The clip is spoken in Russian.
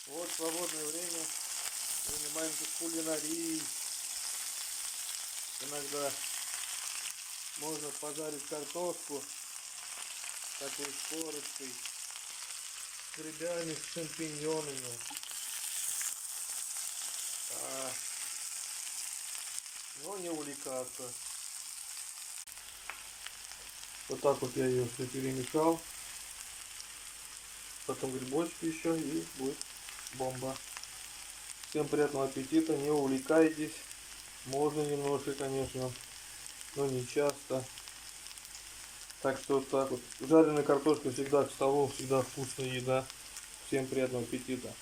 Вот свободное время занимаемся кулинарией. Иногда можно пожарить картошку такой с корочкой, с грибами, с шампиньонами. Но не увлекаться. Вот так вот я ее все перемешал. Потом грибочки еще, и будет бомба. Всем приятного аппетита, не увлекайтесь. Можно немножко, конечно, но не часто. Так что вот так вот. Жареная картошка всегда к столу, всегда вкусная еда. Всем приятного аппетита.